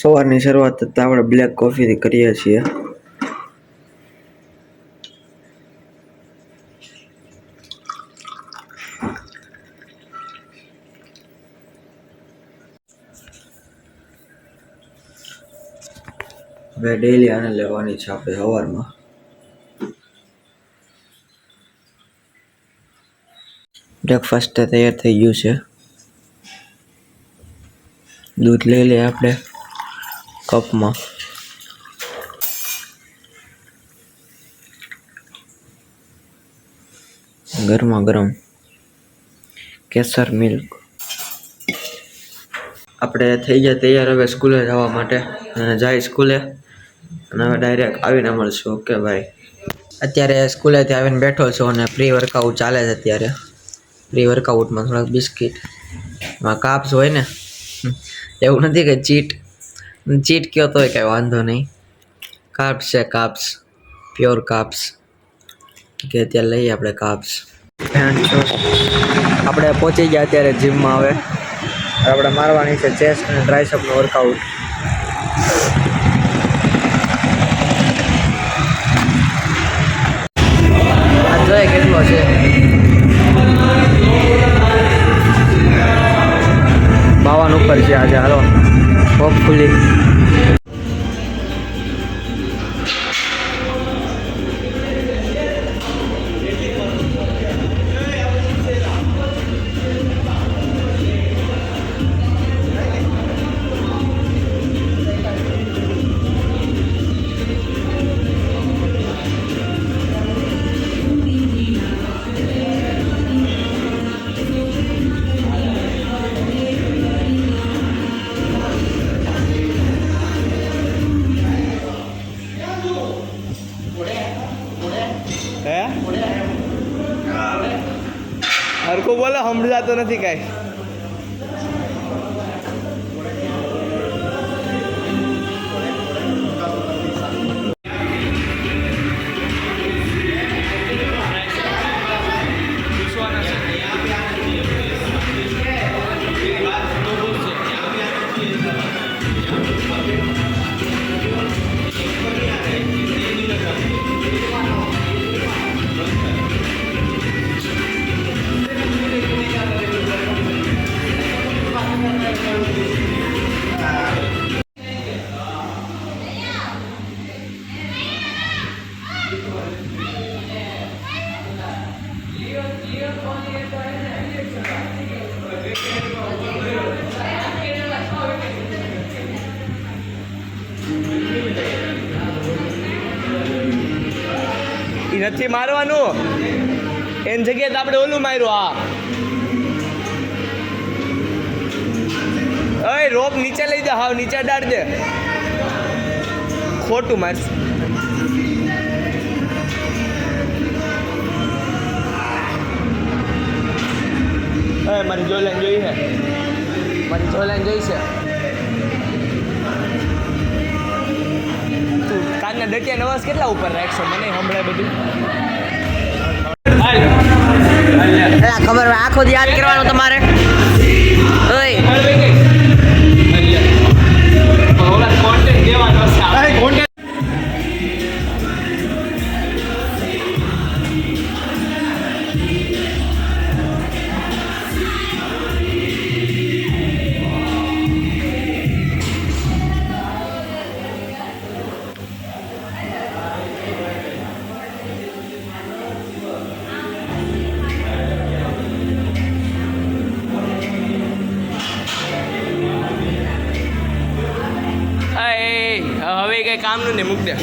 સવારની શરૂઆત તો આપણે બ્લેક કોફીથી કરીએ છીએ. હવે ડેઈલી આને લેવાની છે આપણે સવારમાં. બ્રેકફાસ્ટ તૈયાર થઈ ગયું છે. દૂધ લઈ લઈએ આપણે કપમાં. ગરમા ગરમ કેસર મિલ્ક. આપણે થઈ ગયા તૈયાર હવે સ્કૂલે જવા માટે. અને જાય સ્કૂલે અને હવે ડાયરેક્ટ આવીને મળશું. ઓકે ભાઈ. અત્યારે સ્કૂલેથી આવીને બેઠો છું અને પ્રી વર્કઆઉટ ચાલે છે અત્યારે. પ્રી વર્કઆઉટમાં થોડાક બિસ્કિટ એમાં કાપ્સ હોય ને, એવું નથી કે ચીટ કયો તોય કાંઈ વાંધો નહીં. કાપ્સ છે, કાપ્સ, પ્યોર કાપ્સ કે અત્યારે લઈએ આપણે કાપ્સ. આપણે પહોંચી ગયા અત્યારે જીમમાં. હવે આપણે મારવાની છે ચેસ્ટ અને ટ્રાઇસેપનું વર્કઆઉટ. આ જોઈએ કેટલો છે. 52 ઉપર છે આજે. હાલો હોપફુલી. હરકો બોલો, સમજાતો નથી કાંઈ. એ નથી મારવાનું, એની જગ્યાએ આપણે ઓલું માર્યું. ઓય રોપ નીચે લઈ જા, હાવ નીચે ડાળ દે. ખોટું મારશે. મારી જો લાઈન જોઈ છે, મારી જો લાઈન જોઈ છે. તું કાનના ડટિયા નવાસ કેટલા ઉપર રાખશો? મને સંભળાય બધું. ખબર આખો દી યાદ કરવાનો તમારે. હવે કઈ કામનું ને મૂક દે.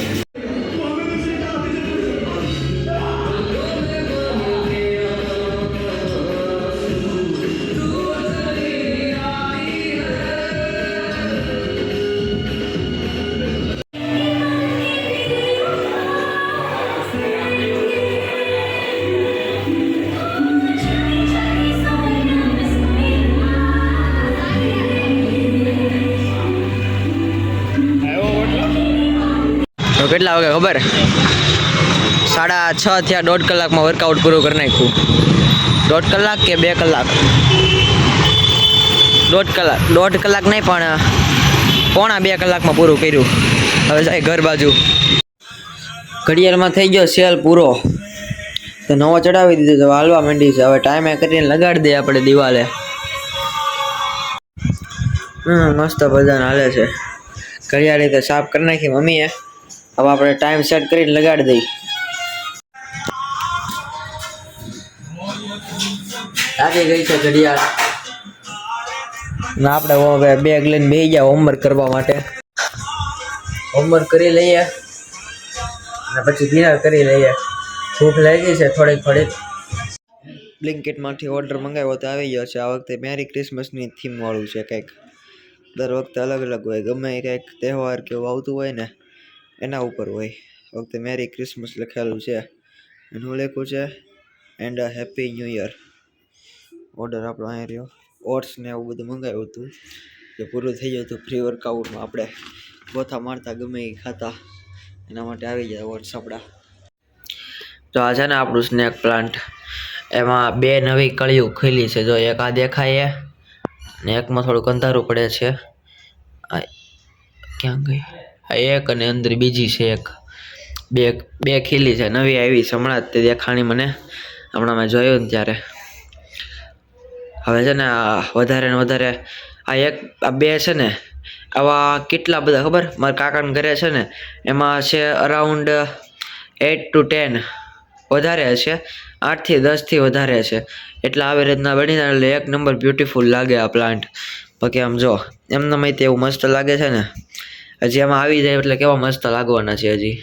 તો કેટલા વાગે ખબર? 6:30 થયા. 1.5 કલાકમાં વર્કઆઉટ પૂરું કરી નાખ્યું. 1.5 કલાક કે 2 કલાક? 1.5 કલાક. 1.5 કલાક નહીં પણ પોણા 2 કલાકમાં પૂરું કર્યું. હવે જાય ઘર બાજુ. ઘડિયાળમાં થઈ ગયો સેલ પૂરો, તો નવો ચડાવી દીધો, તો હાલવા માંડી છે. હવે ટાઈમે કરીને લગાડી દઈએ આપણે દિવાલે. મસ્ત બધાને હાલે છે. ઘડિયાળ રીતે સાફ કરી નાખી મમ્મીએ. હવે આપણે ટાઈમ સેટ કરીને લગાડી દઈ. લાગી ગઈ છે ઘડિયાળ. ને આપણે હવે બેગ લઈને બેસી ગયા હોમવર્ક કરવા માટે. હોમવર્ક કરી લઈએ અને પછી ડિનર કરી લઈએ. ભૂખ લાગી છે થોડીક. બ્લિંકિટમાંથી ઓર્ડર મંગાવ્યો તો આવી ગયો છે. આ વખતે મેરી ક્રિસમસની થીમ વાળું છે કંઈક. દર વખતે અલગ અલગ હોય, ગમે કંઈક તહેવાર કેવું આવતું હોય ને એના ઉપર હોય. આ વખતે મેરી ક્રિસમસ લખેલું છે. એનું લખ્યું છે and happy new year. Order આપણો અહીંયા રહ્યો. ઓટ્સ ને એવું બધું મંગાવ્યું હતું, જે પૂરું થઈ ગયું હતું. ફ્રી વર્કઆઉટમાં આપણે ગોથા મારતા ગમે એ ખાતા, એના માટે આવી જાય ઓટ્સ આપણા. તો આ છે ને આપણું સ્નેક પ્લાન્ટ. એમાં 2 નવી કળીઓ ખીલી છે. જો એક આ દેખાય ને એકમાં થોડુંક અંધારું પડે છે. આ ક્યાં ગઈ? આ એક અને અંદર બીજી છે એક. બે ખીલી છે, નવી આવી છે હમણાં જ. તે દેખાણી મને હમણાં મેં જોયું ને ત્યારે. હવે છે ને આ વધારે ને વધારે આ 2 છે ને આવા કેટલા બધા ખબર? મારા કાકાના ઘરે છે ને એમાં છે અરાઉન્ડ 8 to 10 વધારે હશે, 8 થી 10 થી વધારે છે. એટલે આવી રીતના બનીને એટલે એક નંબર બ્યુટીફુલ લાગે આ પ્લાન્ટ. બાકી આમ જો એમને માહિતી એવું મસ્ત લાગે છે ને. હજી એમાં આવી જાય એટલે કેવા મસ્ત લાગવાના છે હજી.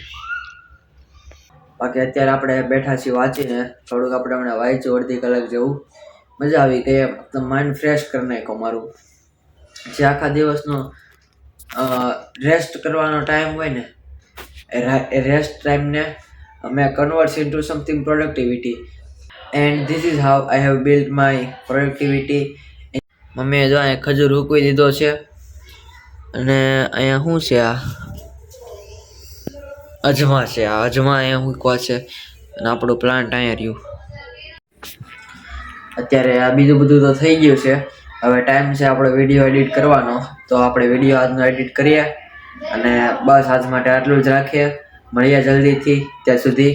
બાકી અત્યારે આપણે બેઠા છીએ વાંચીને. થોડુંક આપણે હમણાં વાંચ્યું અડધી કલાક જેવું. મજા આવી ગઈ. એકદમ માઇન્ડ ફ્રેશ કરી નાખ્યો મારું. જે આખા દિવસનો રેસ્ટ કરવાનો ટાઈમ હોય ને એ રેસ્ટ ટાઈમને મેં converts into something productivity. And this is how I have build my productivity. મમ્મીએ જો અહીંયા ખજૂર મૂકી દીધો છે. અને અહીંયા શું છે? આ અજમા છે. આ અજમા અહીંયા મૂકવા છે. અને આપણું પ્લાન્ટ અહીંયા રહ્યું. અત્યારે આ બીજું બધું તો થઈ ગયું છે. હવે ટાઈમ છે આપણે વિડીયો એડિટ કરવાનો. તો આપણે વિડીયો આજનો એડિટ કરીએ અને બસ આજ માટે આટલું જ રાખીએ. મળીએ જલ્દીથી. ત્યાં સુધી